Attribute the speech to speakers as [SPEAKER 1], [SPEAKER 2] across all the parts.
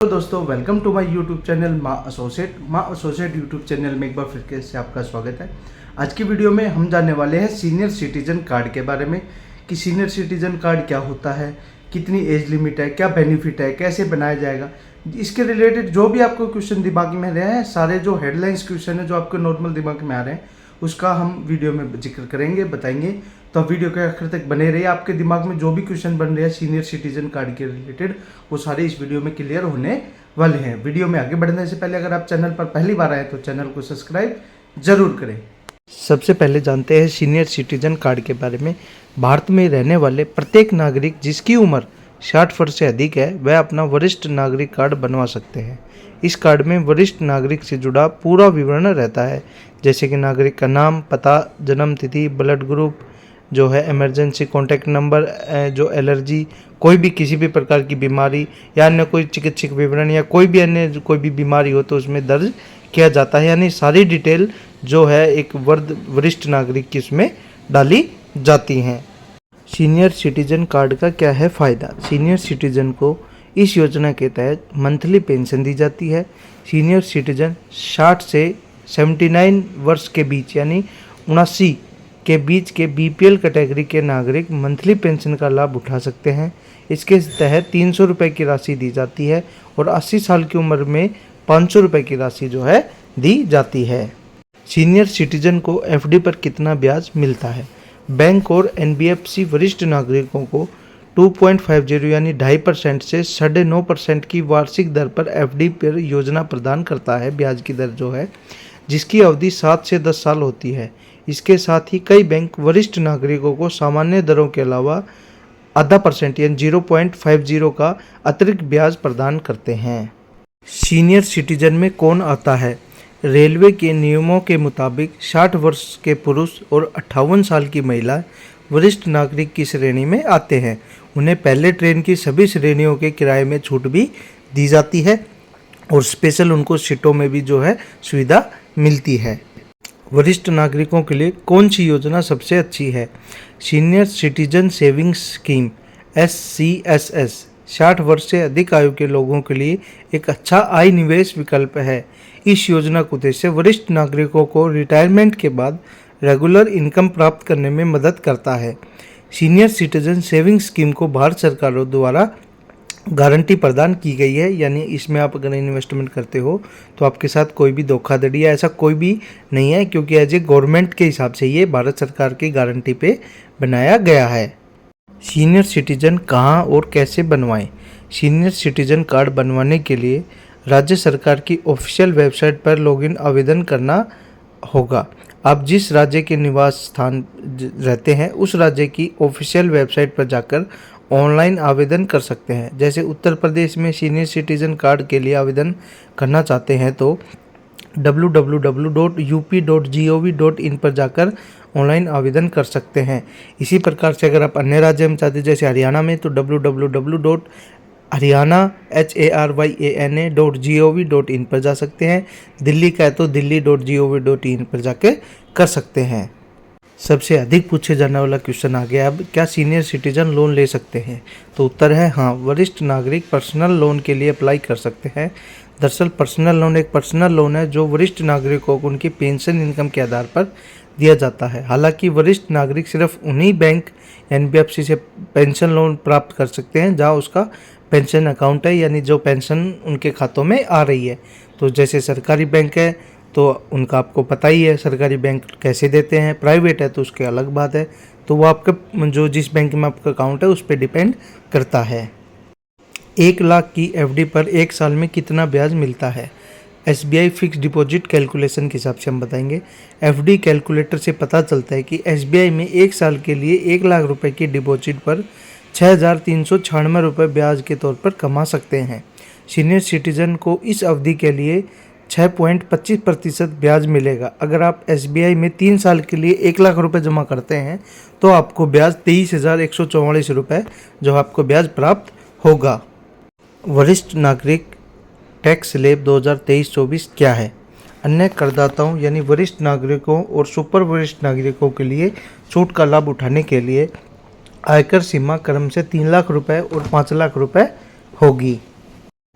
[SPEAKER 1] तो दोस्तों welcome to my YouTube channel माँ एसोसिएट यूट्यूब चैनल में एक बार फिर से आपका स्वागत है। आज की वीडियो में हम जानने वाले हैं सीनियर सिटीजन कार्ड के बारे में कि सीनियर सिटीजन कार्ड क्या होता है, कितनी एज लिमिट है, क्या बेनिफिट है, कैसे बनाया जाएगा। इसके रिलेटेड जो भी आपको क्वेश्चन दिमाग में रहे हैं, सारे जो हेडलाइंस क्वेश्चन है जो आपके नॉर्मल दिमाग में आ रहे हैं, उसका हम वीडियो में जिक्र करेंगे, बताएंगे। तो वीडियो के आखिर तक बने रहिए। आपके दिमाग में जो भी क्वेश्चन बन रहे हैं सीनियर सिटीजन कार्ड के रिलेटेड, वो सारे इस वीडियो में क्लियर होने वाले हैं। वीडियो में आगे बढ़ने से पहले अगर आप चैनल पर पहली बार आए तो चैनल को सब्सक्राइब जरूर करें। सबसे पहले जानते हैं सीनियर सिटीजन कार्ड के बारे में। भारत में रहने वाले प्रत्येक नागरिक जिसकी उम्र 60 वर्ष से अधिक है, वह अपना वरिष्ठ नागरिक कार्ड बनवा सकते हैं। इस कार्ड में वरिष्ठ नागरिक से जुड़ा पूरा विवरण रहता है, जैसे कि नागरिक का नाम, पता, जन्म तिथि, ब्लड ग्रुप जो है, इमरजेंसी कॉन्टैक्ट नंबर, जो एलर्जी, कोई भी किसी भी प्रकार की बीमारी या अन्य कोई चिकित्सक विवरण या कोई भी अन्य कोई भी बीमारी हो तो उसमें दर्ज किया जाता है। यानी सारी डिटेल जो है एक वरिष्ठ नागरिक की उसमें डाली जाती हैं। सीनियर सिटीजन कार्ड का क्या है फ़ायदा? सीनियर सिटीजन को इस योजना के तहत मंथली पेंशन दी जाती है। सीनियर सिटीजन 60 से 79 वर्ष के बीच यानी 79 के बीच के बीपीएल कैटेगरी के नागरिक मंथली पेंशन का लाभ उठा सकते हैं। इसके तहत 300 रुपये की राशि दी जाती है और 80 साल की उम्र में 500 रुपये की राशि जो है दी जाती है। सीनियर सिटीजन को एफडी पर कितना ब्याज मिलता है? बैंक और एनबीएफसी वरिष्ठ नागरिकों को 2.50 यानी 2.5% से 9.5% की वार्षिक दर पर एफडी पर योजना प्रदान करता है। ब्याज की दर जो है जिसकी अवधि 7 से 10 साल होती है। इसके साथ ही कई बैंक वरिष्ठ नागरिकों को सामान्य दरों के अलावा 0.5% यानी 0.50 का अतिरिक्त ब्याज प्रदान करते हैं। सीनियर सिटीजन में कौन आता है? रेलवे के नियमों के मुताबिक 60 वर्ष के पुरुष और 58 साल की महिला वरिष्ठ नागरिक की श्रेणी में आते हैं। उन्हें पहले ट्रेन की सभी श्रेणियों के किराए में छूट भी दी जाती है और स्पेशल उनको सीटों में भी जो है सुविधा मिलती है। वरिष्ठ नागरिकों के लिए कौन सी योजना सबसे अच्छी है? Senior citizen savings scheme SCSS 60 वर्ष से अधिक आयु के लोगों के लिए एक अच्छा आय निवेश विकल्प है। इस योजना का उद्देश्य वरिष्ठ नागरिकों को रिटायरमेंट के बाद रेगुलर इनकम प्राप्त करने में मदद करता है। सीनियर सिटीजन सेविंग स्कीम को भारत सरकार द्वारा गारंटी प्रदान की गई है, यानी इसमें आप अगर इन्वेस्टमेंट करते हो तो आपके साथ कोई भी धोखाधड़ी या ऐसा कोई भी नहीं है, क्योंकि एज ए गवर्नमेंट के हिसाब से ये भारत सरकार की गारंटी पे बनाया गया है। सीनियर सिटीजन कहाँ और कैसे बनवाएं? सीनियर सिटीजन कार्ड बनवाने के लिए राज्य सरकार की ऑफिशियल वेबसाइट पर लॉगिन आवेदन करना होगा। आप जिस राज्य के निवास स्थान रहते हैं उस राज्य की ऑफिशियल वेबसाइट पर जाकर ऑनलाइन आवेदन कर सकते हैं। जैसे उत्तर प्रदेश में सीनियर सिटीजन कार्ड के लिए आवेदन करना चाहते हैं तो www.up.gov.in पर जाकर ऑनलाइन आवेदन कर सकते हैं। इसी प्रकार से अगर आप अन्य राज्य में चाहते हैं जैसे हरियाणा में तो www.haryana.gov.in पर जा सकते हैं। दिल्ली का है तो delhi.gov.in पर जाकर कर सकते हैं। सबसे अधिक पूछे जाने वाला क्वेश्चन आ गया अब, क्या सीनियर सिटीजन लोन ले सकते हैं? तो उत्तर है हाँ, वरिष्ठ नागरिक पर्सनल लोन के लिए अप्लाई कर सकते हैं। दरअसल पर्सनल लोन एक पर्सनल लोन है जो वरिष्ठ नागरिकों को उनकी पेंशन इनकम के आधार पर दिया जाता है। हालांकि वरिष्ठ नागरिक सिर्फ उन्हीं बैंक एनबीएफसी से पेंशन लोन प्राप्त कर सकते हैं जहां उसका पेंशन अकाउंट है, यानी जो पेंशन उनके खातों में आ रही है। तो जैसे सरकारी बैंक है तो उनका आपको पता ही है सरकारी बैंक कैसे देते हैं, प्राइवेट है तो उसकी अलग बात है। तो वो आपके जो जिस बैंक में आपका अकाउंट है उस पर डिपेंड करता है। 1 लाख की एफडी पर 1 साल में कितना ब्याज मिलता है? SBI फिक्स डिपॉजिट कैलकुलेशन के हिसाब से हम बताएंगे। एफडी कैलकुलेटर से पता चलता है कि SBI में 1 साल के लिए 1 लाख रुपए की डिपॉजिट पर 6,396 रुपये ब्याज के तौर पर कमा सकते हैं। सीनियर सिटीजन को इस अवधि के लिए 6.25% ब्याज मिलेगा। अगर आप SBI में 3 साल के लिए 1 लाख रुपए जमा करते हैं तो आपको ब्याज 23,144 रुपये जो आपको ब्याज प्राप्त होगा। वरिष्ठ नागरिक टैक्स स्लैब 2023-24 क्या है? अन्य करदाताओं यानी वरिष्ठ नागरिकों और सुपर वरिष्ठ नागरिकों के लिए छूट का लाभ उठाने के लिए आयकर सीमा क्रम से 3 लाख रुपए और 5 लाख रुपए होगी।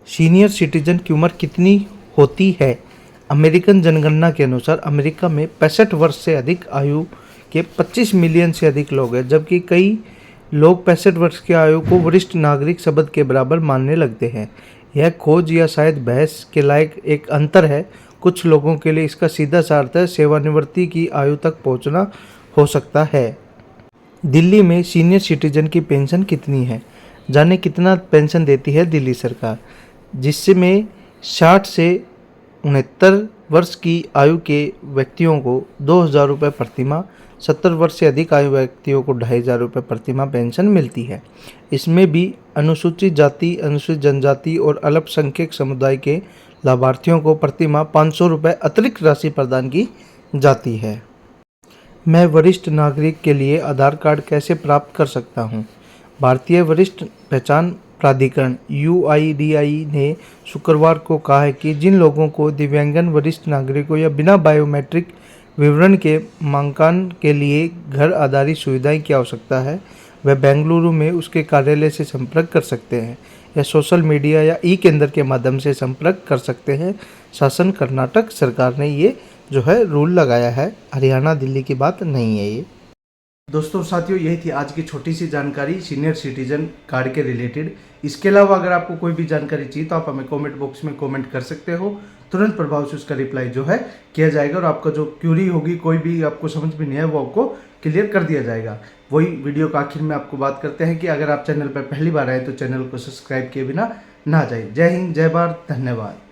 [SPEAKER 1] सीनियर सिटीजन की उम्र कितनी होती है? अमेरिकन जनगणना के अनुसार अमेरिका में 65 वर्ष से अधिक आयु के 25 मिलियन से अधिक लोग हैं, जबकि कई लोग 65 वर्ष की आयु को वरिष्ठ नागरिक शब्द के बराबर मानने लगते हैं। यह खोज या शायद बहस के लायक एक अंतर है। कुछ लोगों के लिए इसका सीधा सा अर्थ सेवानिवृत्ति की आयु तक पहुंचना हो सकता है। दिल्ली में सीनियर सिटीजन की पेंशन कितनी है? जाने कितना पेंशन देती है दिल्ली सरकार, जिसमें 60 से 69 वर्ष की आयु के व्यक्तियों को 2,000 रुपये प्रतिमाह, 70 वर्ष से अधिक आयु व्यक्तियों को 2,500 रुपये प्रतिमाह पेंशन मिलती है। इसमें भी अनुसूचित जाति, अनुसूचित जनजाति और अल्पसंख्यक समुदाय के लाभार्थियों को प्रतिमाह 500 रुपये अतिरिक्त राशि प्रदान की जाती है। मैं वरिष्ठ नागरिक के लिए आधार कार्ड कैसे प्राप्त कर सकता हूँ? भारतीय वरिष्ठ पहचान प्राधिकरण UIDAI ने शुक्रवार को कहा है कि जिन लोगों को दिव्यांगन वरिष्ठ नागरिकों या बिना बायोमेट्रिक विवरण के मांगान के लिए घर आधारित सुविधाएं की आवश्यकता है, वह बेंगलुरु में उसके कार्यालय से संपर्क कर सकते हैं या सोशल मीडिया या ई-केंद्र के माध्यम से संपर्क कर सकते हैं। शासन कर्नाटक सरकार ने ये जो है रूल लगाया है, हरियाणा दिल्ली की बात नहीं है ये। दोस्तों साथियों, यही थी आज की छोटी सी जानकारी सीनियर सिटीजन कार्ड के रिलेटेड। इसके अलावा अगर आपको कोई भी जानकारी चाहिए तो आप हमें कमेंट बॉक्स में कमेंट कर सकते हो। तुरंत प्रभाव से उसका रिप्लाई जो है किया जाएगा और आपका जो क्यूरी होगी, कोई भी आपको समझ में नहीं है, वो आपको क्लियर कर दिया जाएगा। वही वीडियो का आखिर में आपको बात करते हैं कि अगर आप चैनल पर पहली बार आए तो चैनल को सब्सक्राइब किए बिना ना जाए। जय हिंद, जय भारत, धन्यवाद।